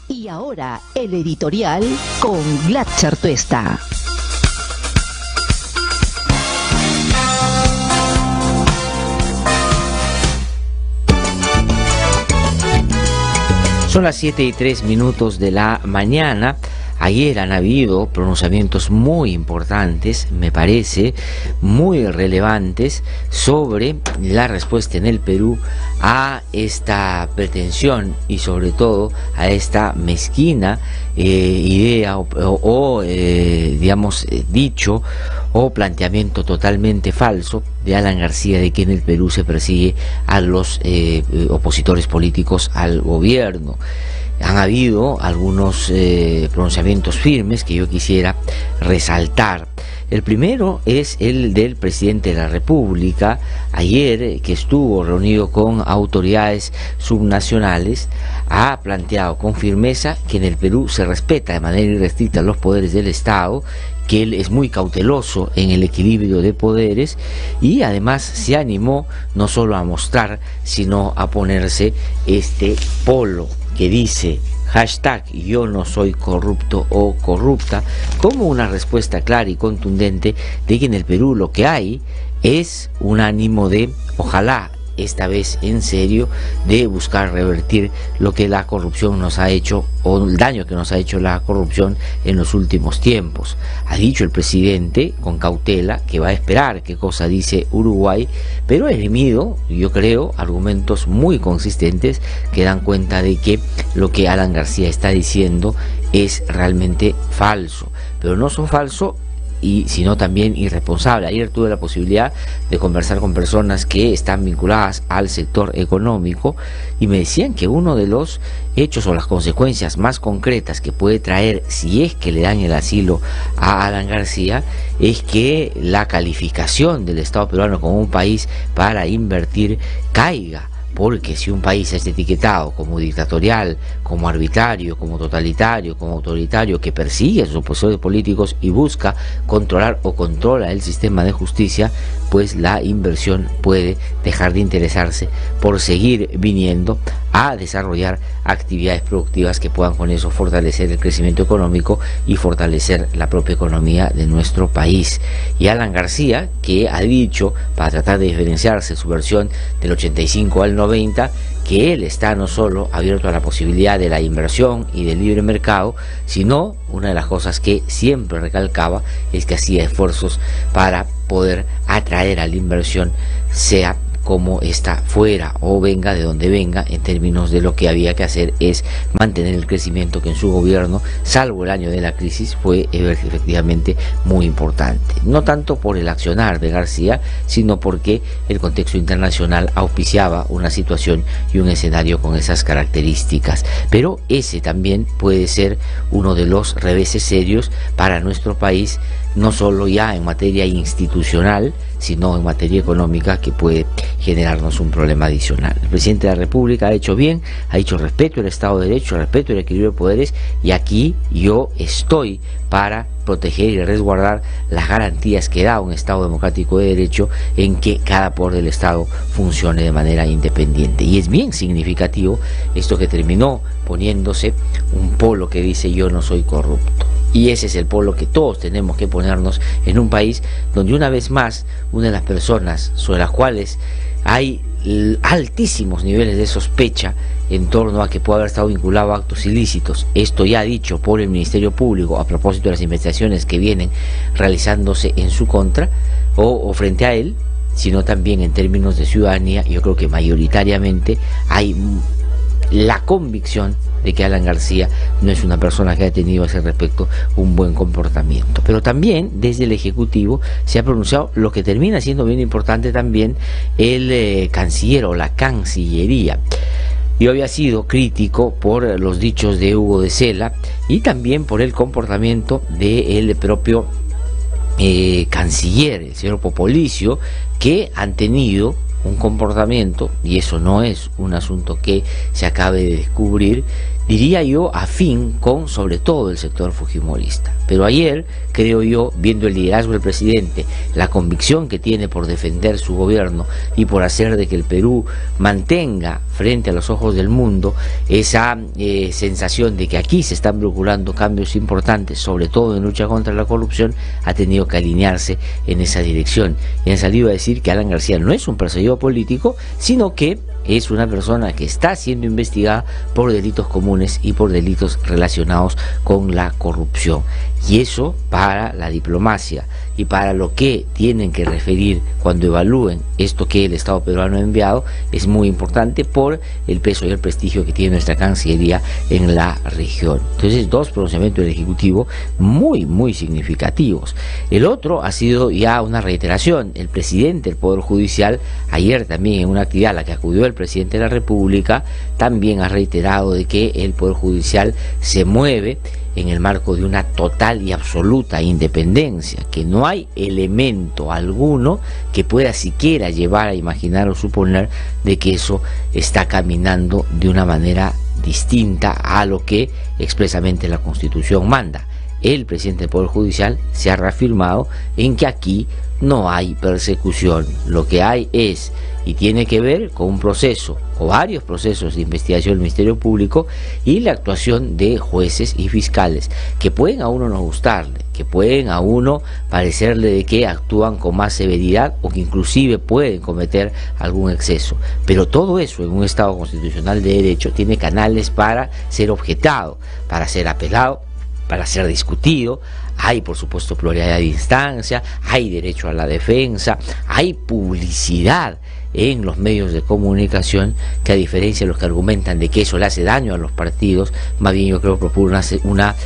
Y ahora el editorial con Glatzer Tuesta. Son las 7:03 de la mañana. Ayer han habido pronunciamientos muy importantes, me parece, muy relevantes, sobre la respuesta en el Perú a esta pretensión y sobre todo a esta mezquina idea digamos, dicho o planteamiento totalmente falso de Alan García de que en el Perú se persigue a los opositores políticos al gobierno. Han habido algunos pronunciamientos firmes que yo quisiera resaltar. El primero es el del presidente de la República, ayer, que estuvo reunido con autoridades subnacionales, ha planteado con firmeza que en el Perú se respeta de manera irrestricta los poderes del Estado, que él es muy cauteloso en el equilibrio de poderes y además se animó no solo a mostrar, sino a ponerse este polo que dice #yo no soy corrupto o corrupta, como una respuesta clara y contundente de que en el Perú lo que hay es un ánimo de, ojalá esta vez en serio, de buscar revertir lo que la corrupción nos ha hecho, o el daño que nos ha hecho la corrupción en los últimos tiempos. Ha dicho el presidente con cautela que va a esperar qué cosa dice Uruguay, pero ha esgrimido, yo creo, argumentos muy consistentes que dan cuenta de que lo que Alan García está diciendo es realmente falso, pero no son falso sino también irresponsable. Ayer tuve la posibilidad de conversar con personas que están vinculadas al sector económico y me decían que uno de los hechos o las consecuencias más concretas que puede traer, si es que le dan el asilo a Alan García, es que la calificación del Estado peruano como un país para invertir caiga. Porque si un país es etiquetado como dictatorial, como arbitrario, como totalitario, como autoritario, que persigue a sus opositores políticos y busca controlar o controla el sistema de justicia, pues la inversión puede dejar de interesarse por seguir viniendo a desarrollar actividades productivas que puedan con eso fortalecer el crecimiento económico y fortalecer la propia economía de nuestro país. Y Alan García, que ha dicho, para tratar de diferenciarse su versión del 85 al 90, que él está no solo abierto a la posibilidad de la inversión y del libre mercado, sino una de las cosas que siempre recalcaba es que hacía esfuerzos para poder atraer a la inversión, sea como está fuera o venga de donde venga, en términos de lo que había que hacer es mantener el crecimiento que en su gobierno, salvo el año de la crisis, fue efectivamente muy importante. No tanto por el accionar de García, sino porque el contexto internacional auspiciaba una situación y un escenario con esas características. Pero ese también puede ser uno de los reveses serios para nuestro país, no solo ya en materia institucional, sino en materia económica, que puede generarnos un problema adicional. El presidente de la República ha hecho bien, ha dicho respeto al Estado de Derecho, respeto al equilibrio de poderes, y aquí yo estoy para proteger y resguardar las garantías que da un Estado democrático de derecho en que cada poder del Estado funcione de manera independiente. Y es bien significativo esto que terminó poniéndose un polo que dice yo no soy corrupto. Y ese es el polo que todos tenemos que ponernos en un país donde, una vez más, una de las personas sobre las cuales hay altísimos niveles de sospecha en torno a que puede haber estado vinculado a actos ilícitos, esto ya dicho por el Ministerio Público a propósito de las investigaciones que vienen realizándose en su contra o frente a él, sino también en términos de ciudadanía, yo creo que mayoritariamente hay la convicción de que Alan García no es una persona que haya tenido a ese respecto un buen comportamiento. Pero también desde el Ejecutivo se ha pronunciado lo que termina siendo bien importante también el canciller o la Cancillería. Yo había sido crítico por los dichos de Hugo de Sela y también por el comportamiento del propio canciller, el señor Popolicio, que han tenido un comportamiento, y eso no es un asunto que se acabe de descubrir, diría yo, afín con sobre todo el sector fujimorista. Pero ayer, creo yo, viendo el liderazgo del presidente, la convicción que tiene por defender su gobierno y por hacer de que el Perú mantenga frente a los ojos del mundo esa sensación de que aquí se están procurando cambios importantes, sobre todo en lucha contra la corrupción, ha tenido que alinearse en esa dirección. Y han salido a decir que Alan García no es un perseguido político, sino que es una persona que está siendo investigada por delitos comunes y por delitos relacionados con la corrupción. Y eso para la diplomacia y para lo que tienen que referir cuando evalúen esto que el Estado peruano ha enviado es muy importante por el peso y el prestigio que tiene nuestra Cancillería en la región. Entonces, dos pronunciamientos del Ejecutivo muy significativos. El otro ha sido ya una reiteración. El presidente del Poder Judicial, ayer también en una actividad a la que acudió el presidente de la República, también ha reiterado de que el Poder Judicial se mueve en el marco de una total y absoluta independencia, que no hay elemento alguno que pueda siquiera llevar a imaginar o suponer de que eso está caminando de una manera distinta a lo que expresamente la Constitución manda. El presidente del Poder Judicial se ha reafirmado en que aquí no hay persecución, lo que hay es, y tiene que ver con un proceso o varios procesos de investigación del Ministerio Público y la actuación de jueces y fiscales, que pueden a uno no gustarle, que pueden a uno parecerle de que actúan con más severidad o que inclusive pueden cometer algún exceso, pero todo eso en un Estado constitucional de derecho tiene canales para ser objetado, para ser apelado, para ser discutido. Hay por supuesto pluralidad de instancia, hay derecho a la defensa, hay publicidad en los medios de comunicación, que a diferencia de los que argumentan de que eso le hace daño a los partidos, más bien yo creo que propone una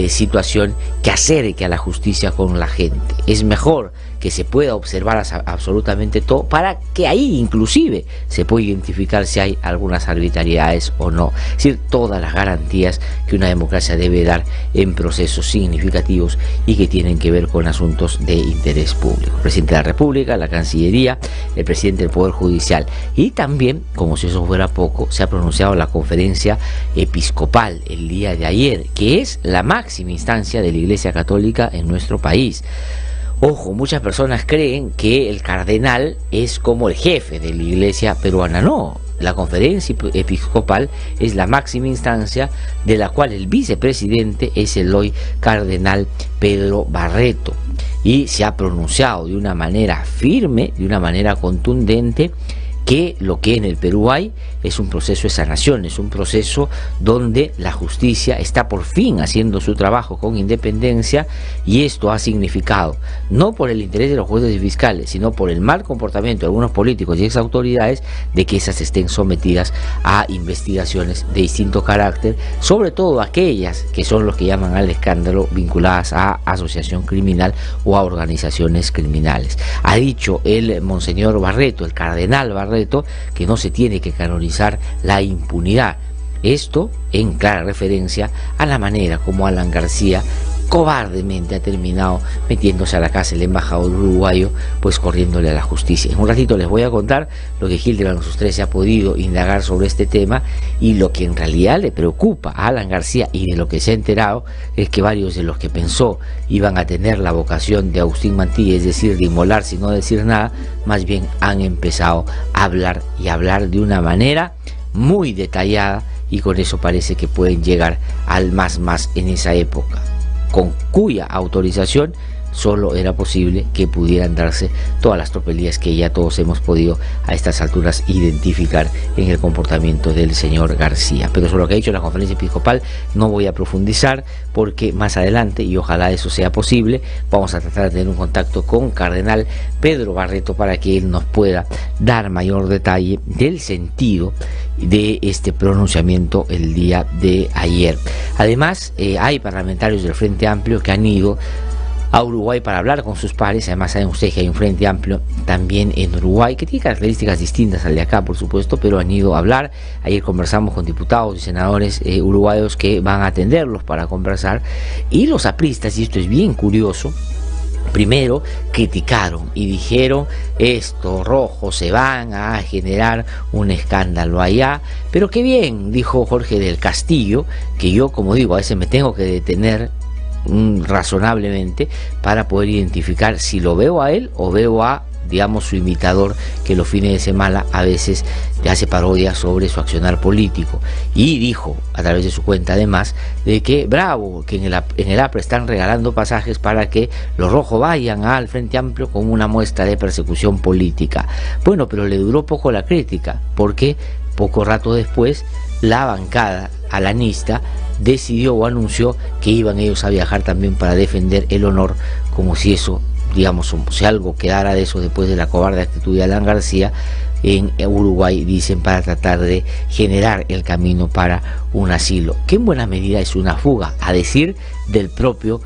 situación que acerque a la justicia con la gente. Es mejor que se pueda observar absolutamente todo, para que ahí inclusive se pueda identificar si hay algunas arbitrariedades o no. Es decir, todas las garantías que una democracia debe dar en procesos significativos y que tienen que ver con asuntos de interés público. El presidente de la República, la Cancillería, el presidente del Poder Judicial, y también, como si eso fuera poco, se ha pronunciado la conferencia episcopal el día de ayer, que es la máxima instancia de la Iglesia Católica en nuestro país. Ojo, muchas personas creen que el cardenal es como el jefe de la Iglesia peruana. No, la conferencia episcopal es la máxima instancia, de la cual el vicepresidente es el hoy cardenal Pedro Barreto, y se ha pronunciado de una manera firme, de una manera contundente, que lo que en el Perú hay es un proceso de sanación, es un proceso donde la justicia está por fin haciendo su trabajo con independencia, y esto ha significado, no por el interés de los jueces y fiscales, sino por el mal comportamiento de algunos políticos y exautoridades, de que esas estén sometidas a investigaciones de distinto carácter, sobre todo aquellas que son los que llaman al escándalo vinculadas a asociación criminal o a organizaciones criminales. Ha dicho el monseñor Barreto, el cardenal Barreto, que no se tiene que canonizar la impunidad. Esto en clara referencia a la manera como Alan García cobardemente ha terminado metiéndose a la casa el embajador uruguayo, pues corriéndole a la justicia. En un ratito les voy a contar lo que Hildebrand sus 13 ha podido indagar sobre este tema, y lo que en realidad le preocupa a Alan García, y de lo que se ha enterado, es que varios de los que pensó iban a tener la vocación de Agustín Mantilla, es decir, de inmolar sin no decir nada, más bien han empezado a hablar, y a hablar de una manera muy detallada, y con eso parece que pueden llegar al más en esa época, con cuya autorización solo era posible que pudieran darse todas las tropelías que ya todos hemos podido a estas alturas identificar en el comportamiento del señor García. Pero sobre lo que ha dicho la conferencia episcopal no voy a profundizar, porque más adelante, y ojalá eso sea posible, vamos a tratar de tener un contacto con cardenal Pedro Barreto para que él nos pueda dar mayor detalle del sentido de este pronunciamiento el día de ayer. Además, hay parlamentarios del Frente Amplio que han ido a Uruguay para hablar con sus pares. Además, saben ustedes que hay un Frente Amplio también en Uruguay, que tiene características distintas al de acá, por supuesto, pero han ido a hablar. Ayer conversamos con diputados y senadores uruguayos que van a atenderlos para conversar, y los apristas, y esto es bien curioso, Primero criticaron y dijeron: estos rojos se van a generar un escándalo allá. Pero qué bien, dijo Jorge del Castillo, que yo, como digo, a veces me tengo que detener razonablemente para poder identificar si lo veo a él o veo a, digamos, su imitador, que los fines de semana a veces hace parodia sobre su accionar político. Y dijo a través de su cuenta además de que bravo, que en el APRA están regalando pasajes para que los rojos vayan al Frente Amplio como una muestra de persecución política. Bueno, pero le duró poco la crítica, porque poco rato después la bancada alanista decidió o anunció que iban ellos a viajar también para defender el honor, como si eso, digamos, si algo quedara de eso después de la cobarde actitud de Alan García en Uruguay, dicen, para tratar de generar el camino para un asilo, que en buena medida es una fuga, a decir del propio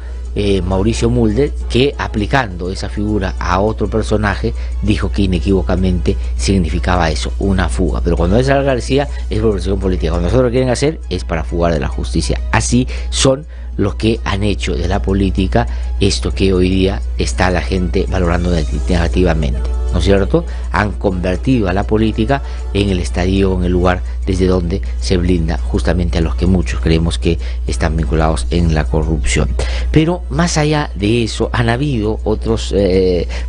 Mauricio Mulder, que aplicando esa figura a otro personaje dijo que inequívocamente significaba eso, una fuga. Pero cuando es Alan García es por persecución política, cuando nosotros lo quieren hacer es para fugar de la justicia. Así son los que han hecho de la política esto que hoy día está la gente valorando negativamente, ¿no es cierto? Han convertido a la política en el estadio, en el lugar desde donde se blinda justamente a los que muchos creemos que están vinculados en la corrupción. Pero más allá de eso, han habido otros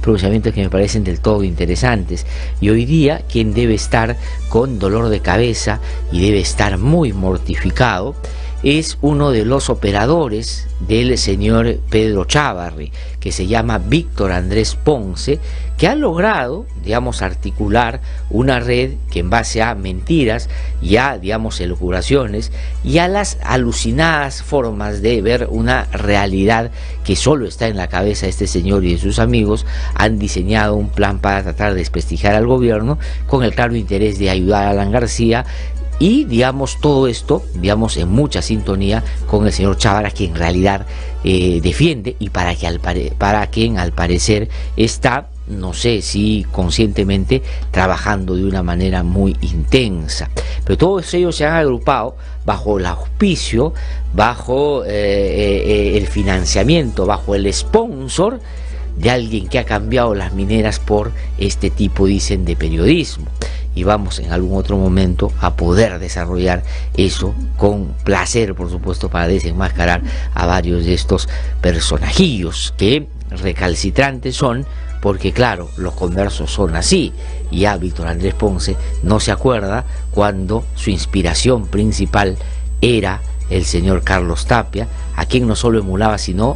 pronunciamientos que me parecen del todo interesantes, y hoy día quien debe estar con dolor de cabeza y debe estar muy mortificado es uno de los operadores del señor Pedro Chávarri, que se llama Víctor Andrés Ponce, que ha logrado, digamos, articular una red que en base a mentiras y a, digamos, elucubraciones y a las alucinadas formas de ver una realidad que solo está en la cabeza de este señor y de sus amigos, han diseñado un plan para tratar de desprestigiar al gobierno con el claro interés de ayudar a Alan García. Y, digamos, todo esto, digamos, en mucha sintonía con el señor Chávarri, que en realidad defiende, y para quien al parecer está, no sé si conscientemente, trabajando de una manera muy intensa. Pero todos ellos se han agrupado bajo el auspicio, bajo el financiamiento, bajo el sponsor de alguien que ha cambiado las mineras por este tipo, dicen, de periodismo. Y vamos en algún otro momento a poder desarrollar eso con placer, por supuesto, para desenmascarar a varios de estos personajillos que recalcitrantes son, porque claro, los conversos son así. Y ya Víctor Andrés Ponce no se acuerda cuando su inspiración principal era el señor Carlos Tapia, a quien no solo emulaba, sino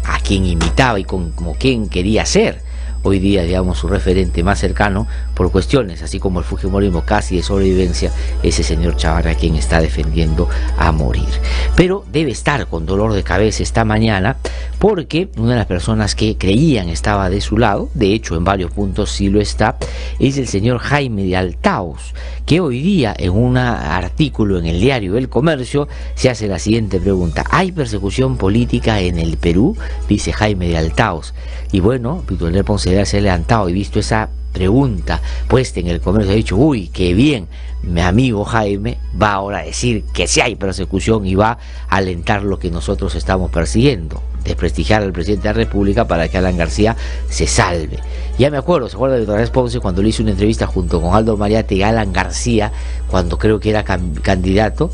a quien imitaba y como quien quería ser. Hoy día, digamos, su referente más cercano, por cuestiones así como el fujimorismo casi de sobrevivencia, ese señor Chávarri, a quien está defendiendo a morir. Pero debe estar con dolor de cabeza esta mañana, porque una de las personas que creían estaba de su lado, de hecho en varios puntos sí lo está, es el señor Jaime de Altaos, que hoy día en un artículo en el diario El Comercio se hace la siguiente pregunta: ¿hay persecución política en el Perú?, dice Jaime de Altaos. Y bueno, Víctor Andrés Ponce debe haber levantado y visto esa pregunta puesta en El Comercio, ha dicho: uy, qué bien, mi amigo Jaime va ahora a decir que sí hay persecución y va a alentar lo que nosotros estamos persiguiendo, desprestigiar al presidente de la República para que Alan García se salve. Ya me acuerdo, ¿se acuerda de Víctor Andrés Ponce cuando le hizo una entrevista junto con Aldo Mariate y Alan García, cuando creo que era candidato?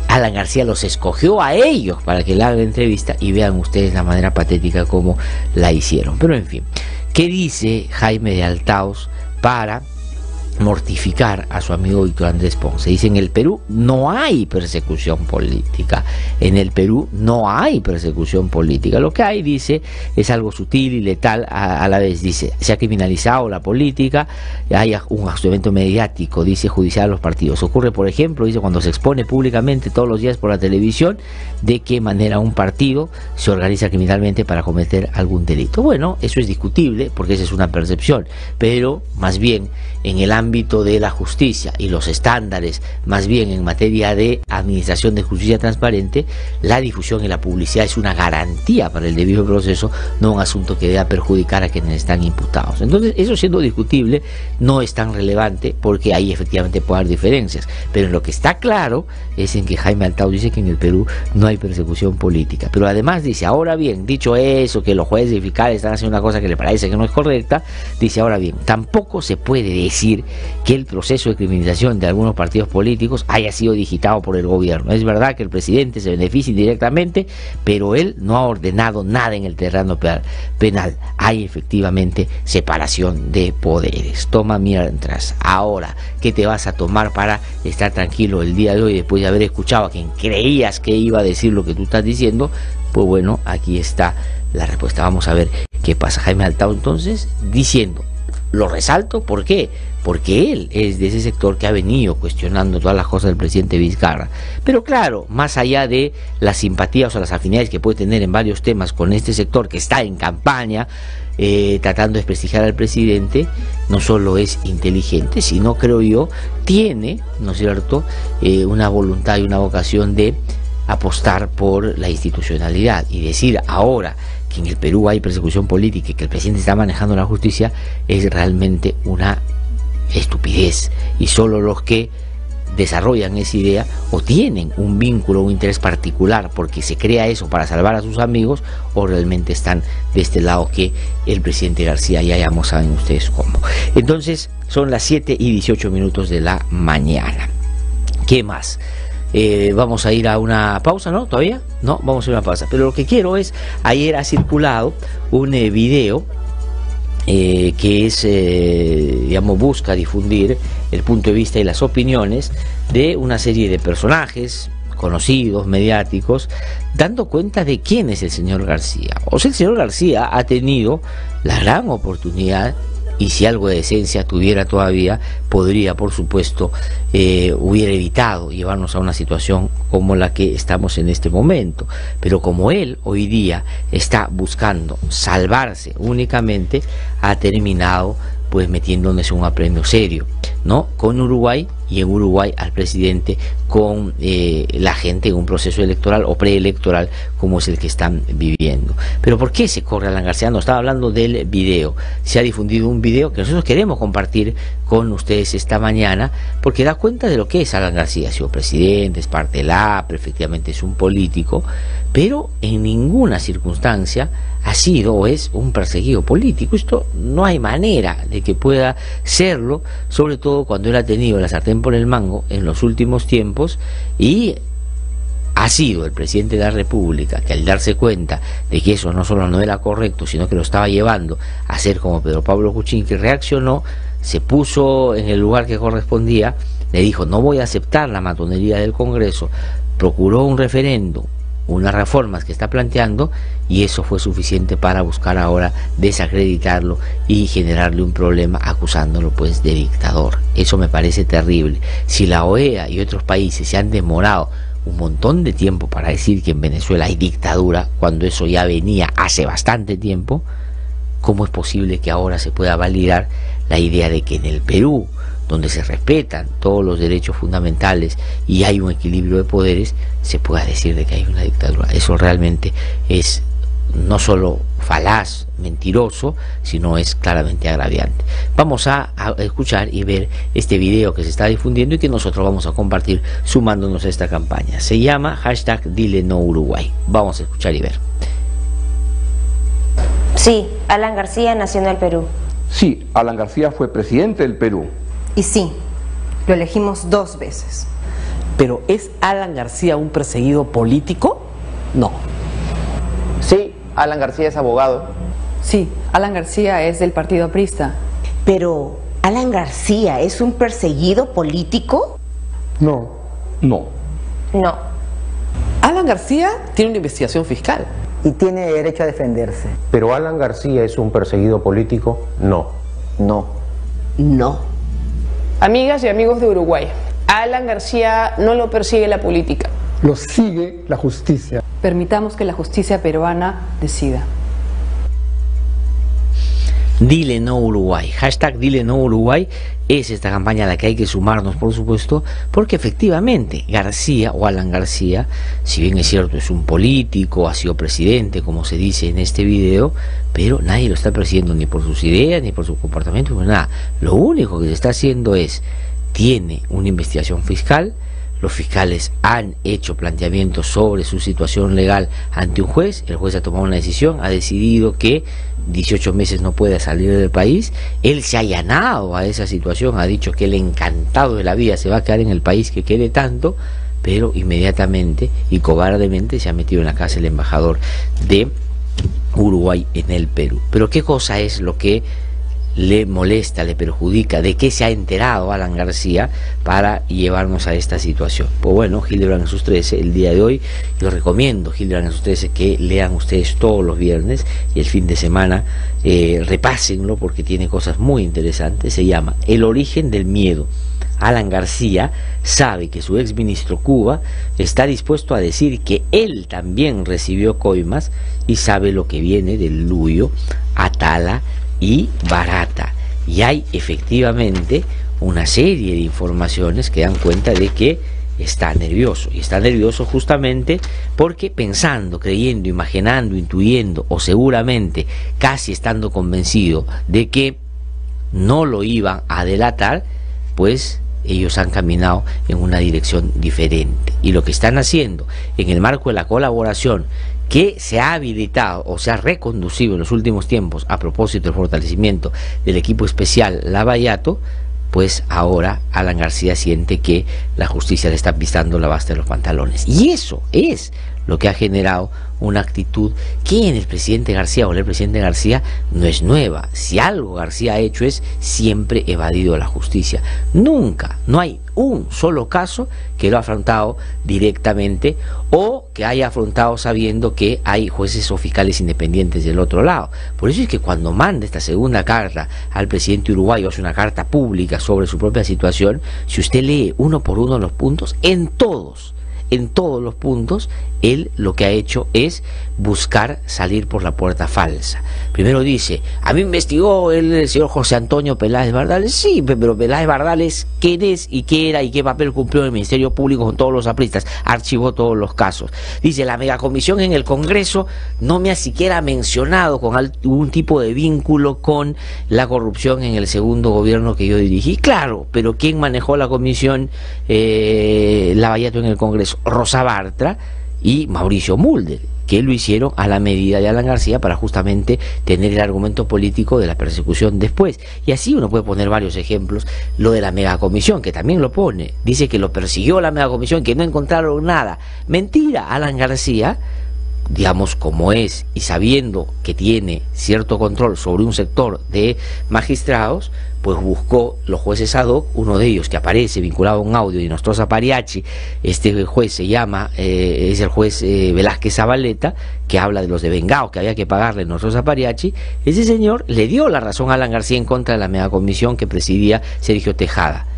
Alan García los escogió a ellos para que le hagan entrevista, y vean ustedes la manera patética como la hicieron. Pero en fin, ¿qué dice Jaime de Altaos para mortificar a su amigo Víctor Andrés Ponce? Dice: en el Perú no hay persecución política, en el Perú no hay persecución política, lo que hay, dice, es algo sutil y letal a la vez. Dice: se ha criminalizado la política, hay un instrumento mediático, dice, judicial a los partidos. Ocurre, por ejemplo, dice, cuando se expone públicamente todos los días por la televisión de qué manera un partido se organiza criminalmente para cometer algún delito. Bueno, eso es discutible porque esa es una percepción, pero más bien en el ámbito ámbito de la justicia y los estándares, más bien en materia de administración de justicia transparente, la difusión y la publicidad es una garantía para el debido proceso, no un asunto que deba perjudicar a quienes están imputados. Entonces, eso siendo discutible, no es tan relevante porque ahí efectivamente puede haber diferencias, pero en lo que está claro es en que Jaime Altao dice que en el Perú no hay persecución política, pero además dice, ahora bien, dicho eso, que los jueces y fiscales están haciendo una cosa que le parece que no es correcta, dice, ahora bien, tampoco se puede decir que el proceso de criminalización de algunos partidos políticos haya sido digitado por el gobierno. Es verdad que el presidente se beneficia indirectamente, pero él no ha ordenado nada en el terreno penal. Hay efectivamente separación de poderes. Toma mientras. Ahora, ¿qué te vas a tomar para estar tranquilo el día de hoy después de haber escuchado a quien creías que iba a decir lo que tú estás diciendo? Pues bueno, aquí está la respuesta. Vamos a ver qué pasa. Jaime Altao entonces diciendo, lo resalto, ¿por qué? Porque él es de ese sector que ha venido cuestionando todas las cosas del presidente Vizcarra. Pero claro, más allá de las simpatías o las afinidades que puede tener en varios temas con este sector que está en campaña, tratando de desprestigiar al presidente, no solo es inteligente, sino, creo yo, tiene, ¿no es cierto?, una voluntad y una vocación de apostar por la institucionalidad y decir ahora que en el Perú hay persecución política y que el presidente está manejando la justicia es realmente una estupidez, y solo los que desarrollan esa idea o tienen un vínculo, un interés particular porque se crea eso para salvar a sus amigos, o realmente están de este lado que el presidente García, ya saben ustedes cómo. Entonces son las 7:18 de la mañana. ¿Qué más? Vamos a ir a una pausa, ¿no? ¿Todavía? No, vamos a ir a una pausa. Pero lo que quiero es, ayer ha circulado un video que es, digamos, busca difundir el punto de vista y las opiniones de una serie de personajes conocidos, mediáticos, dando cuenta de quién es el señor García. O sea, el señor García ha tenido la gran oportunidad, y si algo de decencia tuviera todavía, podría, por supuesto, hubiera evitado llevarnos a una situación como la que estamos en este momento. Pero como él hoy día está buscando salvarse únicamente, ha terminado pues metiéndonos en un apremio serio, ¿no?, con Uruguay, y en Uruguay al presidente con la gente en un proceso electoral o preelectoral como es el que están viviendo. Pero ¿por qué se corre Alan García? No, estaba hablando del video. Se ha difundido un video que nosotros queremos compartir con ustedes esta mañana, porque da cuenta de lo que es Alan García. Ha sido presidente, es parte de la APRE, efectivamente es un político, pero en ninguna circunstancia ha sido o es un perseguido político. Esto no hay manera de que pueda serlo, sobre todo cuando él ha tenido la sartén por el mango en los últimos tiempos, y ha sido el presidente de la República que, al darse cuenta de que eso no solo no era correcto, sino que lo estaba llevando a ser como Pedro Pablo Kuczynski, que reaccionó, se puso en el lugar que correspondía, le dijo, no voy a aceptar la matonería del Congreso, procuró un referendo, unas reformas que está planteando, y eso fue suficiente para buscar ahora desacreditarlo y generarle un problema acusándolo pues de dictador. Eso me parece terrible. Si la OEA y otros países se han demorado un montón de tiempo para decir que en Venezuela hay dictadura, cuando eso ya venía hace bastante tiempo, ¿cómo es posible que ahora se pueda validar la idea de que en el Perú, donde se respetan todos los derechos fundamentales y hay un equilibrio de poderes, se pueda decir de que hay una dictadura? Eso realmente es no solo falaz, mentiroso, sino es claramente agraviante. Vamos a escuchar y ver este video que se está difundiendo y que nosotros vamos a compartir sumándonos a esta campaña. Se llama #DileNoUruguay. Vamos a escuchar y ver. Sí, Alan García nació en el Perú. Sí, Alan García fue presidente del Perú. Y sí, lo elegimos 2 veces. ¿Pero es Alan García un perseguido político? No. Sí, Alan García es abogado. Sí, Alan García es del partido aprista. Pero, ¿Alan García es un perseguido político? No. No. No. Alan García tiene una investigación fiscal. Y tiene derecho a defenderse. ¿Pero Alan García es un perseguido político? No. No. No. Amigas y amigos de Uruguay, a Alan García no lo persigue la política. Lo sigue la justicia. Permitamos que la justicia peruana decida. Dile no Uruguay, hashtag Dile no Uruguay es esta campaña a la que hay que sumarnos, por supuesto, porque efectivamente García o Alan García, si bien es cierto es un político, ha sido presidente como se dice en este video, pero nadie lo está persiguiendo ni por sus ideas, ni por su comportamiento, ni nada. Lo único que se está haciendo es, tiene una investigación fiscal, los fiscales han hecho planteamientos sobre su situación legal ante un juez, el juez ha tomado una decisión, ha decidido que 18 meses no puede salir del país, él se ha allanado a esa situación, ha dicho que él encantado de la vida se va a quedar en el país que quiere tanto, pero inmediatamente y cobardemente se ha metido en la casa el embajador de Uruguay en el Perú. Pero ¿qué cosa es lo que le molesta, le perjudica? ¿De qué se ha enterado Alan García para llevarnos a esta situación? Pues bueno, Hildebrand en sus 13, el día de hoy, yo recomiendo Hildebrand en sus 13 que lean ustedes todos los viernes y el fin de semana repásenlo porque tiene cosas muy interesantes. Se llama El origen del miedo. Alan García sabe que su exministro Cuba está dispuesto a decir que él también recibió coimas y sabe lo que viene del Luyo, Atala y Barata, y hay efectivamente una serie de informaciones que dan cuenta de que está nervioso, y está nervioso justamente porque pensando, creyendo, imaginando, intuyendo o seguramente casi estando convencido de que no lo iban a delatar, pues ellos han caminado en una dirección diferente, y lo que están haciendo en el marco de la colaboración que se ha habilitado o se ha reconducido en los últimos tiempos a propósito del fortalecimiento del equipo especial Lavallato, pues ahora Alan García siente que la justicia le está pisando la basta de los pantalones, y eso es lo que ha generado una actitud que en el presidente García o en el presidente García no es nueva. Si algo García ha hecho es siempre evadido la justicia. Nunca, no hay un solo caso que lo ha afrontado directamente o que haya afrontado sabiendo que hay jueces o fiscales independientes del otro lado. Por eso es que cuando manda esta segunda carta al presidente uruguayo, hace una carta pública sobre su propia situación, si usted lee uno por uno los puntos, en todos los puntos, él lo que ha hecho es buscar salir por la puerta falsa. Primero dice, a mí investigó el señor José Antonio Peláez Bardales. Sí, pero Peláez Bardales, ¿quién es y qué era y qué papel cumplió en el Ministerio Público con todos los apristas? Archivó todos los casos. Dice, la megacomisión en el Congreso no me ha siquiera mencionado con algún tipo de vínculo con la corrupción en el segundo gobierno que yo dirigí. Claro, pero ¿quién manejó la comisión Lavallato en el Congreso? Rosa Bartra y Mauricio Mulder, que lo hicieron a la medida de Alan García para justamente tener el argumento político de la persecución después. Y así uno puede poner varios ejemplos. Lo de la megacomisión, que también lo pone, dice que lo persiguió la megacomisión, que no encontraron nada. Mentira. Alan García, digamos como es, y sabiendo que tiene cierto control sobre un sector de magistrados, pues buscó los jueces ad hoc, uno de ellos que aparece vinculado a un audio de Nostroza Pariachi. Este juez se llama, es el juez Velázquez Zabaleta, que habla de los devengados que había que pagarle a Nostroza Pariachi. Ese señor le dio la razón a Alan García en contra de la megacomisión que presidía Sergio Tejada.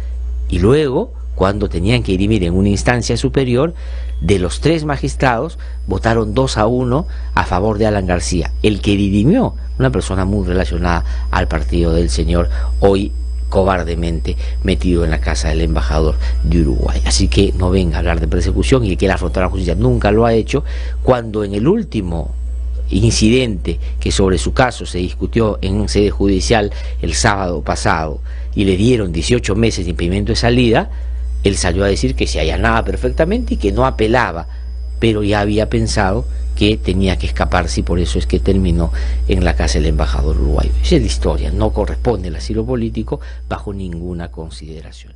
Y luego, cuando tenían que dirimir en una instancia superior, de los 3 magistrados votaron 2-1 a favor de Alan García, el que dirimió, una persona muy relacionada al partido del señor, hoy cobardemente metido en la casa del embajador de Uruguay. Así que no venga a hablar de persecución, y que quiera afrontar la justicia nunca lo ha hecho, cuando en el último incidente que sobre su caso se discutió en sede judicial el sábado pasado y le dieron 18 meses de impedimento de salida, él salió a decir que se allanaba perfectamente y que no apelaba, pero ya había pensado que tenía que escaparse, y por eso es que terminó en la casa del embajador uruguayo. Esa es la historia, no corresponde al asilo político bajo ninguna consideración.